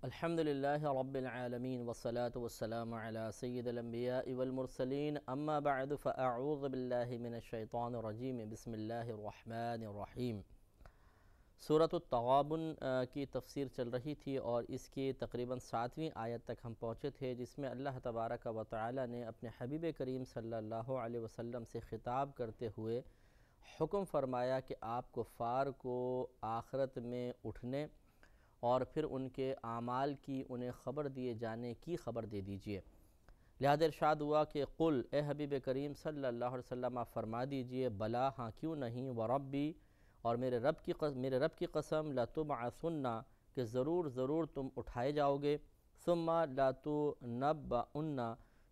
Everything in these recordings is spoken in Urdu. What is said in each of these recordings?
الحمدللہ رب العالمین والصلاة والسلام علی سید الانبیاء والمرسلین اما بعد فاعوذ باللہ من الشیطان الرجیم بسم اللہ الرحمن الرحیم۔ سورۃ التغابن کی تفسیر چل رہی تھی اور اس کی تقریباً 7ویں آیت تک ہم پہنچے تھے، جس میں اللہ تبارک و تعالی نے اپنے حبیب کریم صلی اللہ علیہ وسلم سے خطاب کرتے ہوئے حکم فرمایا کہ آپ کفار کو آخرت میں اٹھنے اور پھر ان کے اعمال کی انہیں خبر دیے جانے کی خبر دے دیجئے۔ لہذا ارشاد ہوا کہ قل، اے حبیب کریم صلی اللہ علیہ وسلم آپ فرما دیجئے، بلا ہاں کیوں نہیں، وربی اور میرے رب کی قسم، لتبعثن کہ ضرور تم اٹھائے جاؤ گے، ثم لتنبؤن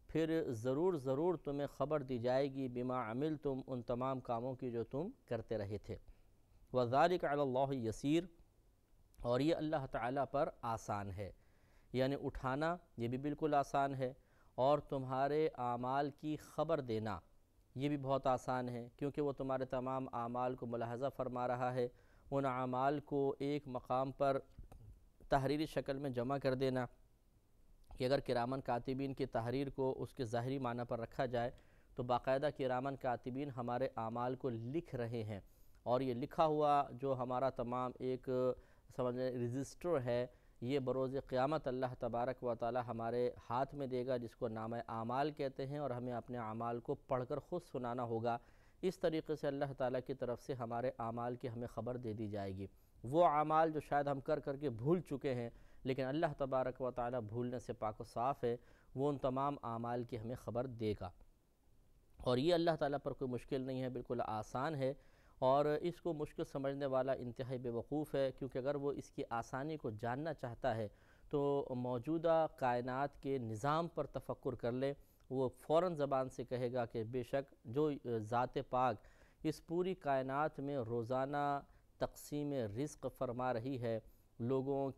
پھر ضرور تمہیں خبر دی جائے گی، بما عملتم ان تمام کاموں کی جو تم کرتے رہے تھے، وذالک علی اللہ یسیر اور یہ اللہ تعالیٰ پر آسان ہے، یعنی اٹھانا یہ بھی بالکل آسان ہے، اور تمہارے اعمال کی خبر دینا یہ بھی بہت آسان ہے، کیونکہ وہ تمہارے تمام اعمال کو ملاحظہ فرما رہا ہے۔ ان اعمال کو ایک مقام پر تحریری شکل میں جمع کر دینا کہ اگر کرامن کاتبین کی تحریر کو اس کے ظاہری معنی پر رکھا جائے تو باقاعدہ کرامن کاتبین ہمارے اعمال کو لکھ رہے ہیں، اور یہ لکھا ہوا جو ہمارا تمام ایک سمجھیں رجسٹر ہے، یہ بروز قیامت اللہ تبارک و تعالی ہمارے ہاتھ میں دے گا، جس کو نامہ اعمال کہتے ہیں، اور ہمیں اپنے اعمال کو پڑھ کر خود سنانا ہوگا۔ اس طریقے سے اللہ تعالیٰ کی طرف سے ہمارے اعمال کی ہمیں خبر دے دی جائے گی۔ وہ اعمال جو شاید ہم کر کے بھول چکے ہیں، لیکن اللہ تبارک و تعالی بھولنے سے پاک و صاف ہے، وہ ان تمام اعمال کی ہمیں خبر دے گا، اور یہ اللہ تعالیٰ پر کوئی مشکل نہیں ہے، بالکل آسان ہے، اور اس کو مشکل سمجھنے والا انتہائی بے وقوف ہے، کیونکہ اگر وہ اس کی آسانی کو جاننا چاہتا ہے تو موجودہ کائنات کے نظام پر تفکر کر لے، وہ فوراً زبان سے کہے گا کہ بے شک جو ذات پاک اس پوری کائنات میں روزانہ تقسیم رزق فرما رہی ہے، لوگوں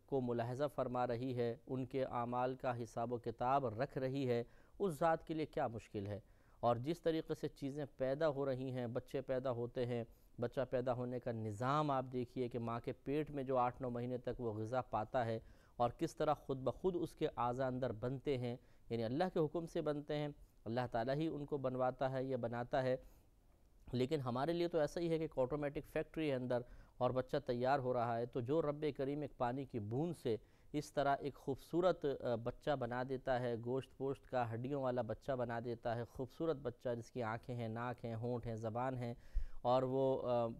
کو ملاحظہ فرما رہی ہے، ان کے اعمال کا حساب و کتاب رکھ رہی ہے، اس ذات کے لیے کیا مشکل ہے۔ اور جس طریقے سے چیزیں پیدا ہو رہی ہیں، بچے پیدا ہوتے ہیں، بچہ پیدا ہونے کا نظام آپ دیکھیے کہ ماں کے پیٹ میں جو 8-9 مہینے تک وہ غذا پاتا ہے، اور کس طرح خود بخود اس کے اعضاء اندر بنتے ہیں، یعنی اللہ کے حکم سے بنتے ہیں، اللہ تعالیٰ ہی ان کو بنواتا ہے یا بناتا ہے۔ لیکن ہمارے لیے تو ایسا ہی ہے کہ ایک آٹومیٹک فیکٹری ہے اندر، اور بچہ تیار ہو رہا ہے، تو جو رب کریم ایک پانی کی بوند سے اس طرح ایک خوبصورت بچہ بنا دیتا ہے، گوشت پوشت کا ہڈیوں والا بچہ بنا دیتا ہے، خوبصورت بچہ جس کی آنکھیں ہیں، ناک ہیں، ہونٹ ہیں، زبان ہیں، اور وہ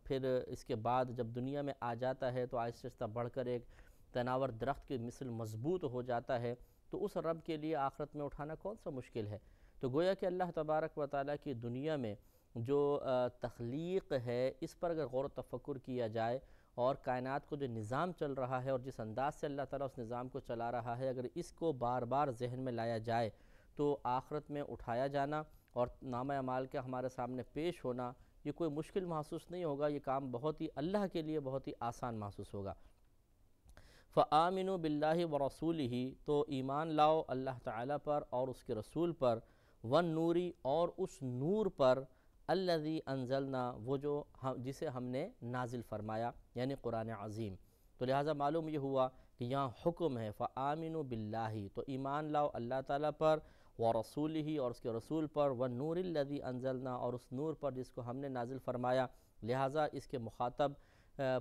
پھر اس کے بعد جب دنیا میں آ جاتا ہے تو آہستہ آہستہ بڑھ کر ایک تناور درخت کی مثل مضبوط ہو جاتا ہے، تو اس رب کے لیے آخرت میں اٹھانا کون سا مشکل ہے۔ تو گویا کہ اللہ تبارک و تعالیٰ کی دنیا میں جو تخلیق ہے، اس پر اگر غور و تفکر کیا جائے، اور کائنات کو جو نظام چل رہا ہے اور جس انداز سے اللہ تعالیٰ اس نظام کو چلا رہا ہے، اگر اس کو بار بار ذہن میں لایا جائے تو آخرت میں اٹھایا جانا اور نامہ اعمال کا ہمارے سامنے پیش ہونا یہ کوئی مشکل محسوس نہیں ہوگا، یہ کام بہت ہی اللہ کے لیے بہت ہی آسان محسوس ہوگا۔ فآمنوا باللہ ورسولہ تو ایمان لاؤ اللہ تعالیٰ پر اور اس کے رسول پر، والنوری اور اس نور پر، الذی انزلنا وہ جو جسے ہم نے نازل فرمایا، یعنی قرآن عظیم۔ تو لہٰذا معلوم یہ ہوا کہ یہاں حکم ہے فآمنوا باللہ تو ایمان لاؤ اللہ تعالیٰ پر، ورسولہ اور اس کے رسول پر، والنور الذی انزلنا اور اس نور پر جس کو ہم نے نازل فرمایا۔ لہٰذا اس کے مخاطب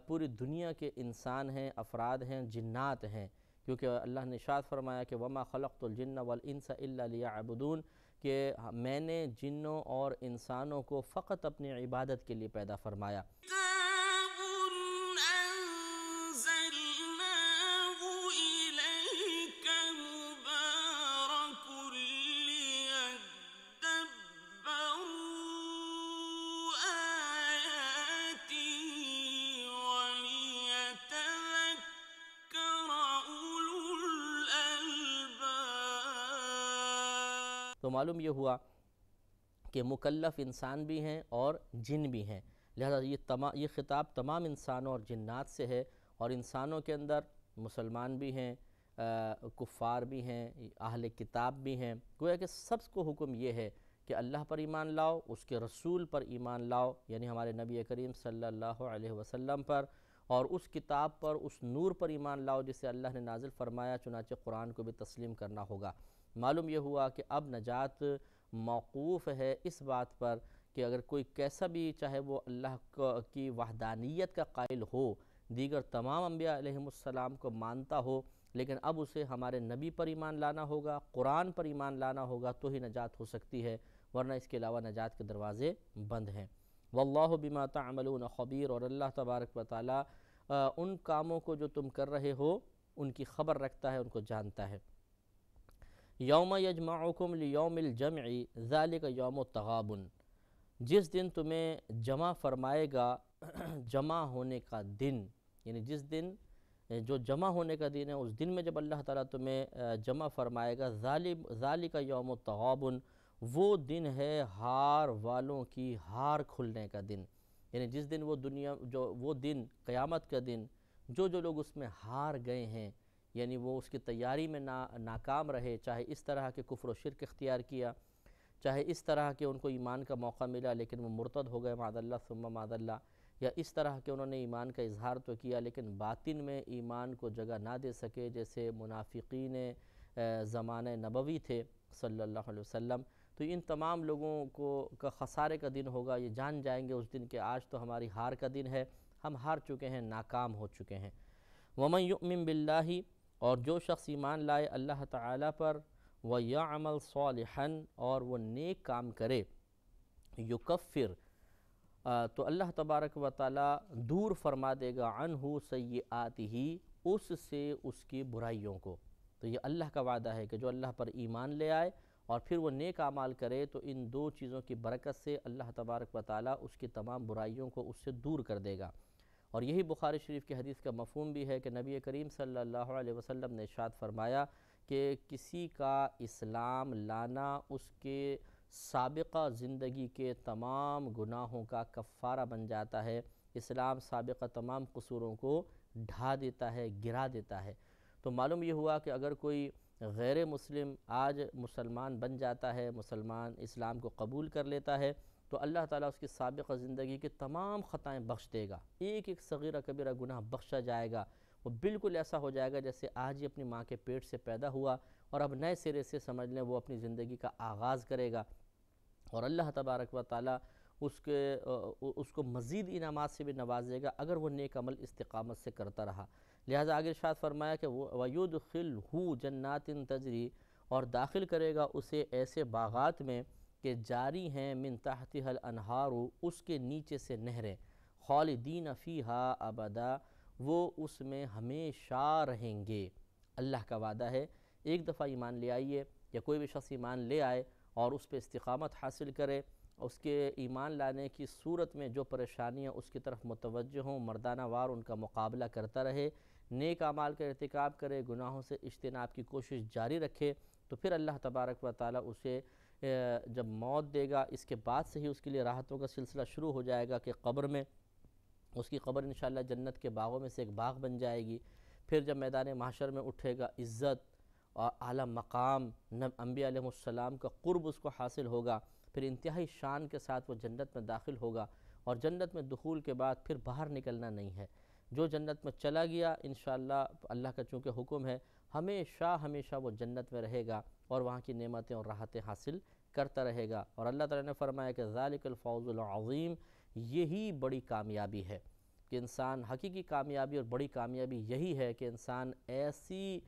پوری دنیا کے انسان ہیں، افراد ہیں، جنات ہیں، کیونکہ اللہ نے ارشاد فرمایا کہ وما خلقت الجن والانس الا لیعبدون کہ میں نے جنوں اور انسانوں کو فقط اپنی عبادت کے لیے پیدا فرمایا۔ تو معلوم یہ ہوا کہ مکلف انسان بھی ہیں اور جن بھی ہیں، لہذا یہ خطاب تمام انسانوں اور جنات سے ہے، اور انسانوں کے اندر مسلمان بھی ہیں، کفار بھی ہیں، اہل کتاب بھی ہیں، گویا کہ سب کو حکم یہ ہے کہ اللہ پر ایمان لاؤ، اس کے رسول پر ایمان لاؤ، یعنی ہمارے نبی کریم صلی اللہ علیہ وسلم پر، اور اس کتاب پر، اس نور پر ایمان لاؤ جسے اللہ نے نازل فرمایا، چنانچہ قرآن کو بھی تسلیم کرنا ہوگا۔ معلوم یہ ہوا کہ اب نجات موقوف ہے اس بات پر کہ اگر کوئی کیسا بھی، چاہے وہ اللہ کی وحدانیت کا قائل ہو، دیگر تمام انبیاء علیہ السلام کو مانتا ہو، لیکن اب اسے ہمارے نبی پر ایمان لانا ہوگا، قرآن پر ایمان لانا ہوگا، تو ہی نجات ہو سکتی ہے، ورنہ اس کے علاوہ نجات کے دروازے بند ہیں۔ واللہ بما تعملون خبیر، اور اللہ تبارک و تعالی ان کاموں کو جو تم کر رہے ہو ان کی خبر رکھتا ہے، ان کو جانتا ہے۔ یوم یجمعکم لیوم الجمع ذالک یوم التغابن، جس دن تمہیں جمع فرمائے گا، جمع ہونے کا دن، یعنی جس دن جو جمع ہونے کا دن ہے، اس دن میں جب اللہ تعالیٰ تمہیں جمع فرمائے گا، ذالک یوم التغابن، وہ دن ہے ہار والوں کی ہار کھلنے کا دن، یعنی جس دن وہ دن قیامت کا دن، جو لوگ اس میں ہار گئے ہیں، یعنی وہ اس کی تیاری میں ناکام رہے، چاہے اس طرح کے کفر و شرک اختیار کیا، چاہے اس طرح کہ ان کو ایمان کا موقع ملا لیکن وہ مرتد ہو گئے معاذ اللہ ثم معاذ اللہ، یا اس طرح کہ انہوں نے ایمان کا اظہار تو کیا لیکن باطن میں ایمان کو جگہ نہ دے سکے، جیسے منافقین زمانہ نبوی تھے صلی اللہ علیہ وسلم، تو ان تمام لوگوں کا خسارے کا دن ہوگا، یہ جان جائیں گے اس دن کہ آج تو ہماری ہار کا دن ہے، ہم ہار چکے ہیں، ناکام ہو چکے ہیں۔ وَمَن يُؤْمِن بِاللَّهِ، اور جو شخص ایمان لائے اللہ تعالیٰ پر، وَيَعْمَلْ صَالِحًا، اور وہ نیک کام کرے، یکفر، تو اللہ تبارک و تعالیٰ دور فرما دے گا عنہ سیئاتہ، اس سے اس کی برائیوں کو۔ تو یہ اللہ کا وعدہ ہے کہ جو اللہ پر ایمان لے آئے اور پھر وہ نیک اعمال کرے تو ان دو چیزوں کی برکت سے اللہ تبارک و تعالیٰ اس کی تمام برائیوں کو اس سے دور کر دے گا۔ اور یہی بخاری شریف کی حدیث کا مفہوم بھی ہے کہ نبی کریم صلی اللہ علیہ وسلم نے ارشاد فرمایا کہ کسی کا اسلام لانا اس کے سابقہ زندگی کے تمام گناہوں کا کفارہ بن جاتا ہے، اسلام سابقہ تمام قصوروں کو ڈھا دیتا ہے، گرا دیتا ہے۔ تو معلوم یہ ہوا کہ اگر کوئی غیر مسلم آج مسلمان بن جاتا ہے، مسلمان اسلام کو قبول کر لیتا ہے، تو اللہ تعالیٰ اس کی سابقہ زندگی کے تمام خطائیں بخش دے گا، ایک ایک صغیرہ کبیرہ گناہ بخشا جائے گا، وہ بالکل ایسا ہو جائے گا جیسے آج ہی اپنی ماں کے پیٹ سے پیدا ہوا اور اب نئے سرے سے سمجھ لیں وہ اپنی زندگی کا آغاز کرے گا، اور اللہ تبارک و تعالیٰ اس کو مزید انعامات سے بھی نوازے گا اگر وہ نیک عمل استقامت سے کرتا رہا۔ لہٰذا آگے ارشاد فرمایا کہ وَيُدْخِلْهُ جَنَّاتٍ تَجْرِي، اور داخل کرے گا اسے ایسے باغات میں کہ جاری ہیں من تحتها الانہار، اس کے نیچے سے نہریں، خالدین فیہا ابدا، وہ اس میں ہمیشہ رہیں گے۔ اللہ کا وعدہ ہے، ایک دفعہ ایمان لے آئیے، یا کوئی بھی شخص ایمان لے آئے اور اس پہ استقامت حاصل کرے، اس کے ایمان لانے کی صورت میں جو پریشانیاں اس کی طرف متوجہ ہوں، مردانہ وار ان کا مقابلہ کرتا رہے، نیک اعمال کا ارتکاب کرے، گناہوں سے اجتناب کی کوشش جاری رکھے، تو پھر اللہ تبارک و تعالیٰ اسے جب موت دے گا، اس کے بعد سے ہی اس کے لیے راحتوں کا سلسلہ شروع ہو جائے گا کہ قبر میں اس کی قبر انشاءاللہ جنت کے باغوں میں سے ایک باغ بن جائے گی۔ پھر جب میدان محشر میں اٹھے گا، عزت اور اعلیٰ مقام، انبیاء علیہ السلام کا قرب اس کو حاصل ہوگا، پھر انتہائی شان کے ساتھ وہ جنت میں داخل ہوگا، اور جنت میں دخول کے بعد پھر باہر نکلنا نہیں ہے۔ جو جنت میں چلا گیا انشاءاللہ اللہ کا چونکہ حکم ہے، ہمیشہ ہمیشہ وہ جنت میں رہے گا اور وہاں کی نعمتیں اور راحتیں حاصل کرتا رہے گا۔ اور اللہ تعالیٰ نے فرمایا کہ ذالک الفوز العظیم، یہی بڑی کامیابی ہے کہ انسان، حقیقی کامیابی اور بڑی کامیابی یہی ہے کہ انسان ایسی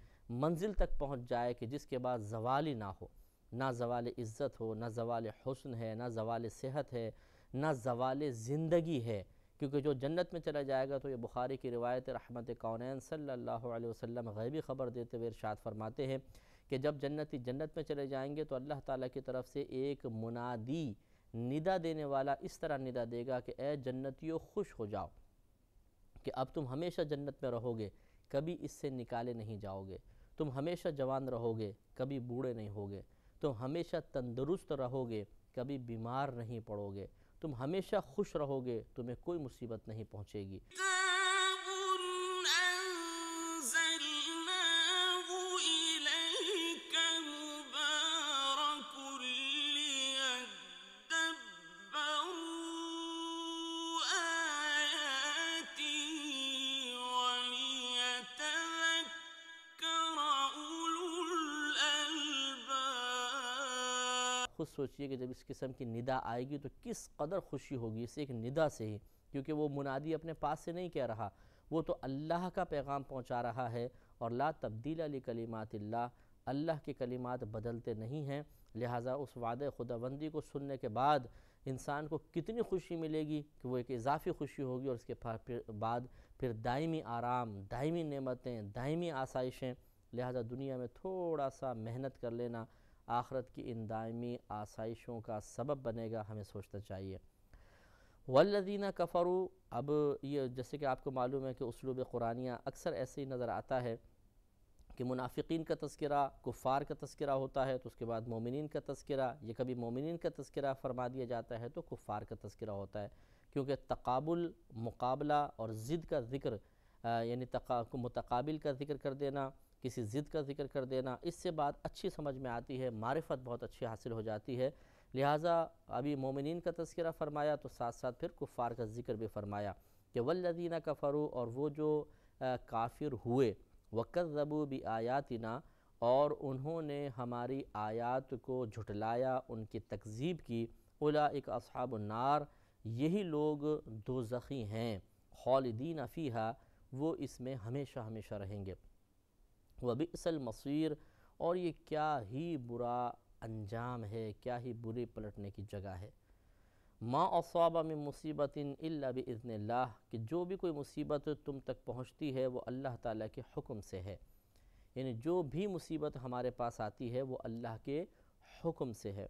منزل تک پہنچ جائے کہ جس کے بعد زوال ہی نہ ہو، نہ زوال عزت ہو، نہ زوال حسن ہے، نہ زوال صحت ہے، نہ زوال زندگی ہے، کیونکہ جو جنت میں چلا جائے گا، تو یہ بخاری کی روایت رحمت کونین صلی اللہ علیہ وسلم غیبی خبر دیتے ہوئے ارشاد فرماتے ہیں کہ جب جنتی جنت میں چلے جائیں گے تو اللہ تعالیٰ کی طرف سے ایک منادی، ندا دینے والا اس طرح ندا دے گا کہ اے جنتیوں خوش ہو جاؤ کہ اب تم ہمیشہ جنت میں رہو گے، کبھی اس سے نکالے نہیں جاؤ گے، تم ہمیشہ جوان رہو گے، کبھی بوڑھے نہیں ہوگے، تم ہمیشہ تندرست رہو گے، کبھی بیمار نہیں پڑو گے، تم ہمیشہ خوش رہو گے، تمہیں کوئی مصیبت نہیں پہنچے گی۔ خود سوچئے کہ جب اس قسم کی ندا آئے گی تو کس قدر خوشی ہوگی اس ایک ندا سے ہی، کیونکہ وہ منادی اپنے پاس سے نہیں کہہ رہا، وہ تو اللہ کا پیغام پہنچا رہا ہے، اور لا تبدیل لکلمات اللہ، اللہ کے کلمات بدلتے نہیں ہیں، لہٰذا اس وعدہ خداوندی کو سننے کے بعد انسان کو کتنی خوشی ملے گی کہ وہ ایک اضافی خوشی ہوگی، اور اس کے بعد پھر دائمی آرام، دائمی نعمتیں، دائمی آسائشیں۔ لہٰذا دنیا میں تھوڑا سا محنت کر لینا آخرت کی ان دائمی آسائشوں کا سبب بنے گا، ہمیں سوچنا چاہیے۔ والذین کفروا، اب یہ جیسے کہ آپ کو معلوم ہے کہ اسلوب قرآنیہ اکثر ایسے ہی نظر آتا ہے کہ منافقین کا تذکرہ، کفار کا تذکرہ ہوتا ہے تو اس کے بعد مومنین کا تذکرہ، یہ کبھی مومنین کا تذکرہ فرما دیا جاتا ہے تو کفار کا تذکرہ ہوتا ہے، کیونکہ تقابل، مقابلہ اور ضد کا ذکر، یعنی متقابل کا ذکر کر دینا، کسی ضد کا ذکر کر دینا، اس سے بات اچھی سمجھ میں آتی ہے، معرفت بہت اچھی حاصل ہو جاتی ہے، لہٰذا ابھی مومنین کا تذکرہ فرمایا تو ساتھ ساتھ پھر کفار کا ذکر بھی فرمایا کہ والذین کفروا، اور وہ جو کافر ہوئے، وَكَذَّبُوا بِآيَاتِنَا، اور انہوں نے ہماری آیات کو جھٹلایا، ان کی تکذیب کی، اولئک اصحاب النار، یہی لوگ دوزخی ہیں، خالدین فیہا، وہ اس میں ہمیشہ ہمیشہ رہیں گے، وَبِئْسَ الْمَصِيرُ، اور یہ کیا ہی برا انجام ہے، کیا ہی بری پلٹنے کی جگہ ہے۔ ما اصاب من مصیبت الا باذن اللہ، کہ جو بھی کوئی مصیبت تم تک پہنچتی ہے وہ اللہ تعالیٰ کے حکم سے ہے، یعنی جو بھی مصیبت ہمارے پاس آتی ہے وہ اللہ کے حکم سے ہے۔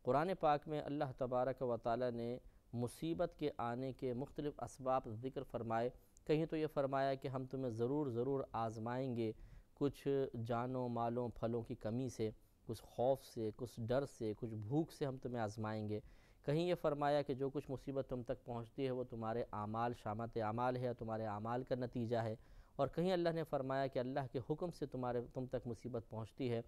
قرآن پاک میں اللہ تبارک و تعالیٰ نے مصیبت کے آنے کے مختلف اسباب ذکر فرمائے، کہیں تو یہ فرمایا کہ ہم تمہیں ضرور آزمائیں گے، کچھ جانوں مالوں پھلوں کی کمی سے، کچھ خوف سے، کچھ ڈر سے، کچھ بھوک سے ہم تمہیں آزمائیں گے۔ کہیں یہ فرمایا کہ جو کچھ مصیبت تم تک پہنچتی ہے وہ تمہارے اعمال، شامت اعمال ہے، تمہارے اعمال کا نتیجہ ہے، اور کہیں اللہ نے فرمایا کہ اللہ کے حکم سے تم تک مصیبت پہنچتی ہے۔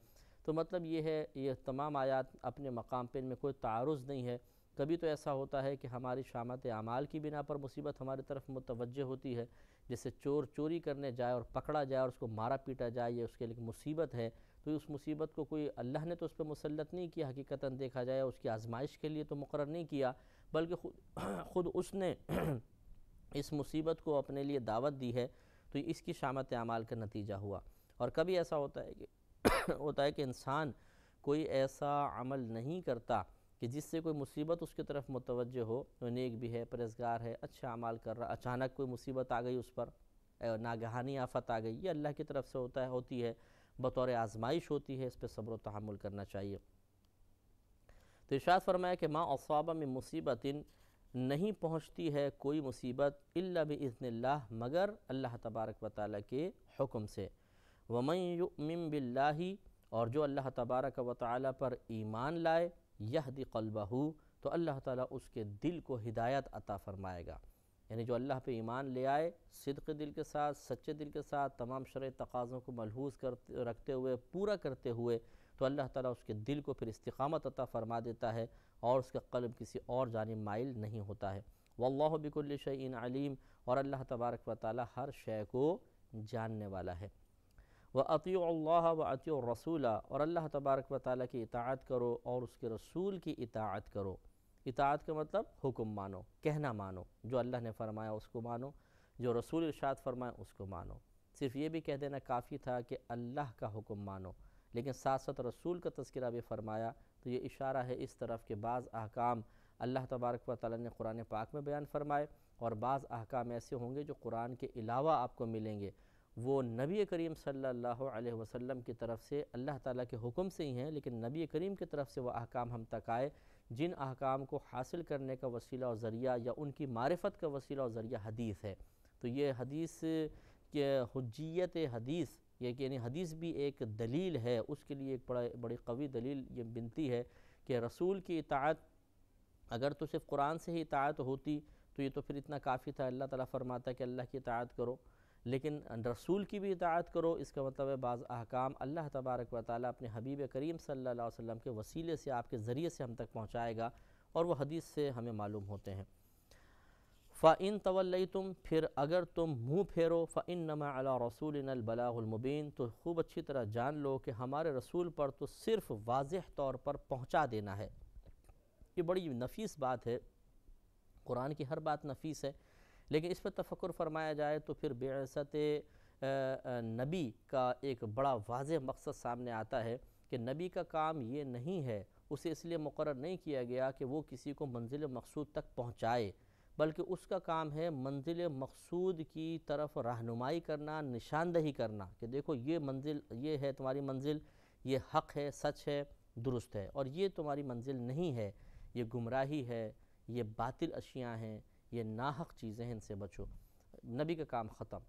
تو مطلب یہ ہے، یہ تمام آیات اپنے مقام پہ ان میں کوئی تعارض نہیں ہے۔ کبھی تو ایسا ہوتا ہے کہ ہماری شامت اعمال کی بنا پر مصیبت ہماری طرف متوجہ ہوتی ہے، جیسے چور چوری کرنے جائے اور پکڑا جائے اور اس کو مارا پیٹا جائے، یہ اس کے لیے مصیبت ہے، تو اس مصیبت کو کوئی اللہ نے تو اس پہ مسلط نہیں کیا، حقیقتاً دیکھا جائے اس کی آزمائش کے لیے تو مقرر نہیں کیا، بلکہ خود اس نے اس مصیبت کو اپنے لیے دعوت دی ہے، تو اس کی شامت اعمال کا نتیجہ ہوا۔ اور کبھی ایسا ہوتا ہے کہ انسان کوئی ایسا عمل نہیں کرتا کہ جس سے کوئی مصیبت اس کی طرف متوجہ ہو، وہ نیک بھی ہے، پرہیزگار ہے، اچھا اعمال کر رہا، اچانک کوئی مصیبت آ گئی اس پر، ناگہانی آفت آ گئی، یہ اللہ کی طرف سے ہوتی ہے، بطور آزمائش ہوتی ہے، اس پہ صبر و تحمل کرنا چاہیے۔ تو ارشاد فرمایا کہ ما اصاب من مصیبت، نہیں پہنچتی ہے کوئی مصیبت الا باذن اللہ، مگر اللہ تبارک و تعالیٰ کے حکم سے۔ ومن یؤمن باللہ، اور جو اللہ تبارک و تعالیٰ پر ایمان لائے، یہدی قلبہ، تو اللہ تعالیٰ اس کے دل کو ہدایت عطا فرمائے گا، یعنی جو اللہ پہ ایمان لے آئے، صدق دل کے ساتھ، سچے دل کے ساتھ، تمام شرعی تقاضوں کو ملحوظ رکھتے ہوئے، پورا کرتے ہوئے، تو اللہ تعالیٰ اس کے دل کو پھر استقامت عطا فرما دیتا ہے، اور اس کا قلب کسی اور جانب مائل نہیں ہوتا ہے۔ واللہ بکل شیء علیم، اور اللہ تبارک و تعالیٰ ہر شے کو جاننے والا ہے۔ وَأَطِيعُوا اللَّهَ وَأَطِيعُوا الرَّسُولَ، اور اللہ تبارک و تعالیٰ کی اطاعت کرو اور اس کے رسول کی اطاعت کرو۔ اطاعت کا مطلب حکم مانو، کہنا مانو، جو اللہ نے فرمایا اس کو مانو، جو رسول ارشاد فرمایا اس کو مانو۔ صرف یہ بھی کہہ دینا کافی تھا کہ اللہ کا حکم مانو، لیکن ساتھ ساتھ رسول کا تذکرہ بھی فرمایا، تو یہ اشارہ ہے اس طرف کہ بعض احکام اللہ تبارک و تعالیٰ نے قرآن پاک میں بیان فرمائے، اور بعض احکام ایسے ہوں گے جو قرآن کے علاوہ آپ کو ملیں گے، وہ نبی کریم صلی اللہ علیہ وسلم کی طرف سے اللہ تعالیٰ کے حکم سے ہی ہیں، لیکن نبی کریم کی طرف سے وہ احکام ہم تک آئے، جن احکام کو حاصل کرنے کا وسیلہ اور ذریعہ، یا ان کی معرفت کا وسیلہ اور ذریعہ حدیث ہے۔ تو یہ حدیث کے حجیت حدیث، یعنی حدیث بھی ایک دلیل ہے، اس کے لیے ایک بڑی قوی دلیل یہ بنتی ہے کہ رسول کی اطاعت، اگر تو صرف قرآن سے ہی اطاعت ہوتی تو یہ تو پھر اتنا کافی تھا، اللہ تعالیٰ فرماتا ہے کہ اللہ کی اطاعت کرو، لیکن رسول کی بھی اطاعت کرو، اس کا مطلب ہے بعض احکام اللہ تبارک و تعالیٰ اپنے حبیب کریم صلی اللہ علیہ وسلم کے وسیلے سے، آپ کے ذریعے سے ہم تک پہنچائے گا، اور وہ حدیث سے ہمیں معلوم ہوتے ہیں۔ فَإِن تَوَلَّيْتُمْ، پھر اگر تم منہ پھیرو، فَإِنَّمَا عَلَىٰ رَسُولِنَا الْبَلَاغُ الْمُبِينُ، تو خوب اچھی طرح جان لو کہ ہمارے رسول پر تو صرف واضح طور پر پہنچا دینا ہے، یہ بڑی نفیس بات ہے، قرآن کی ہر بات نفیس ہے، لیکن اس پر تفکر فرمایا جائے تو پھر بعثت نبی کا ایک بڑا واضح مقصد سامنے آتا ہے کہ نبی کا کام یہ نہیں ہے، اسے اس لیے مقرر نہیں کیا گیا کہ وہ کسی کو منزل مقصود تک پہنچائے، بلکہ اس کا کام ہے منزل مقصود کی طرف رہنمائی کرنا، نشاندہی کرنا کہ دیکھو یہ منزل، یہ ہے تمہاری منزل، یہ حق ہے، سچ ہے، درست ہے، اور یہ تمہاری منزل نہیں ہے، یہ گمراہی ہے، یہ باطل اشیاء ہیں، یہ ناحق چیزیں ہیں، ان سے بچو۔ نبی کا کام ختم۔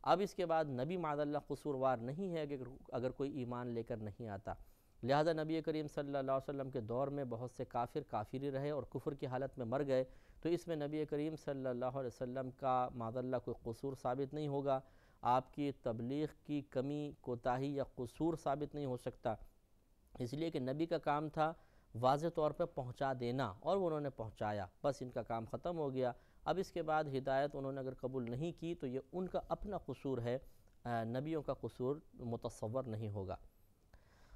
اب اس کے بعد نبی معاذ اللہ قصوروار نہیں ہے اگر کوئی ایمان لے کر نہیں آتا، لہذا نبی کریم صلی اللہ علیہ وسلم کے دور میں بہت سے کافر ہی رہے اور کفر کی حالت میں مر گئے، تو اس میں نبی کریم صلی اللہ علیہ وسلم کا معاذ اللہ کوئی قصور ثابت نہیں ہوگا، آپ کی تبلیغ کی کمی، کوتاہی یا قصور ثابت نہیں ہو سکتا، اس لیے کہ نبی کا کام تھا واضح طور پہ پہنچا دینا، اور وہ انہوں نے پہنچایا، بس ان کا کام ختم ہو گیا۔ اب اس کے بعد ہدایت انہوں نے اگر قبول نہیں کی تو یہ ان کا اپنا قصور ہے، نبیوں کا قصور متصور نہیں ہوگا۔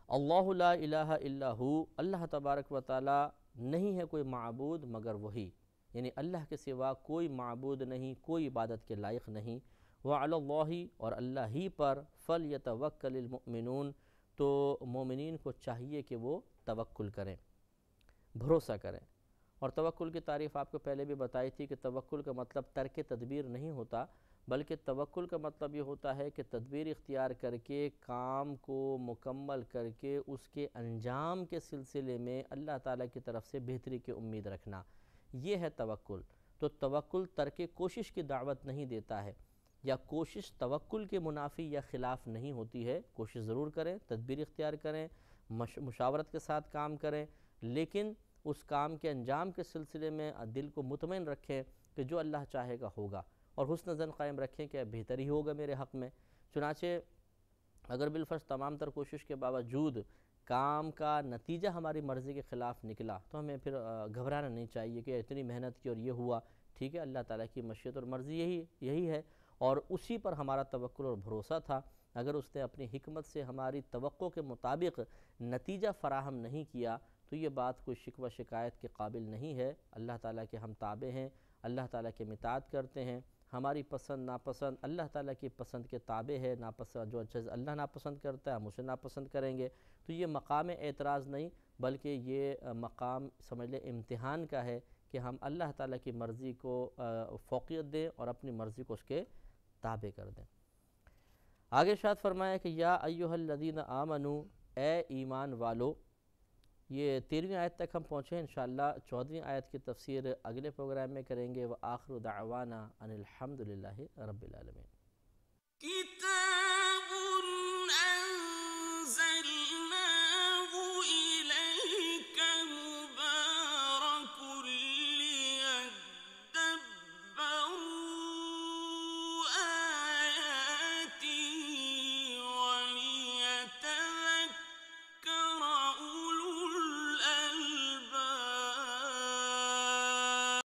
اللہ لا الہ الا ہو، اللہ تبارک و تعالی نہیں ہے کوئی معبود مگر وہی، یعنی اللہ کے سوا کوئی معبود نہیں، کوئی عبادت کے لائق نہیں۔ وعلی اللہ، اور اللہ ہی پر فلیتوکل المؤمنون، تو مومنین کو چاہیے کہ وہ توکل کریں، بھروسہ کریں۔ اور توکل کی تعریف آپ کو پہلے بھی بتائی تھی کہ توکل کا مطلب ترک تدبیر نہیں ہوتا، بلکہ توکل کا مطلب یہ ہوتا ہے کہ تدبیر اختیار کر کے کام کو مکمل کر کے اس کے انجام کے سلسلے میں اللہ تعالیٰ کی طرف سے بہتری کی امید رکھنا، یہ ہے توکل۔ تو توکل ترک کوشش کی دعوت نہیں دیتا ہے، یا کوشش توکل کے منافی یا خلاف نہیں ہوتی ہے، کوشش ضرور کریں، تدبیر اختیار کریں، مشاورت کے ساتھ کام کریں، لیکن اس کام کے انجام کے سلسلے میں دل کو مطمئن رکھیں کہ جو اللہ چاہے گا ہوگا، اور حسن ظن قائم رکھیں کہ بہتر ہی ہوگا میرے حق میں۔ چنانچہ اگر بالفرض تمام تر کوشش کے باوجود کام کا نتیجہ ہماری مرضی کے خلاف نکلا تو ہمیں پھر گھبرانا نہیں چاہیے کہ اتنی محنت کی اور یہ ہوا، ٹھیک ہے، اللہ تعالیٰ کی مشیت اور مرضی یہی ہے، اور اسی پر ہمارا توکل اور بھروسہ تھا۔ اگر اس نے اپنی حکمت سے ہماری توقع کے مطابق نتیجہ فراہم نہیں کیا تو یہ بات کوئی شکوہ شکایت کے قابل نہیں ہے۔ اللہ تعالیٰ کے ہم تابع ہیں، اللہ تعالیٰ کے اطاعت کرتے ہیں، ہماری پسند ناپسند اللہ تعالیٰ کی پسند کے تابع ہے، ناپسند جو چیز اللہ ناپسند کرتا ہے ہم اسے ناپسند کریں گے، تو یہ مقام اعتراض نہیں بلکہ یہ مقام سمجھ لیں امتحان کا ہے کہ ہم اللہ تعالیٰ کی مرضی کو فوقیت دیں اور اپنی مرضی کو اس کے تابع کر دیں۔ آگے ارشاد فرمایا کہ یا ایھا الذین آمنو، اے ایمان والو۔ یہ 13ویں آیت تک ہم پہنچے ہیں، انشاءاللہ 14ویں آیت کی تفسیر اگلے پروگرام میں کریں گے۔ وآخر دعوانا ان الحمد للہ رب العالمین۔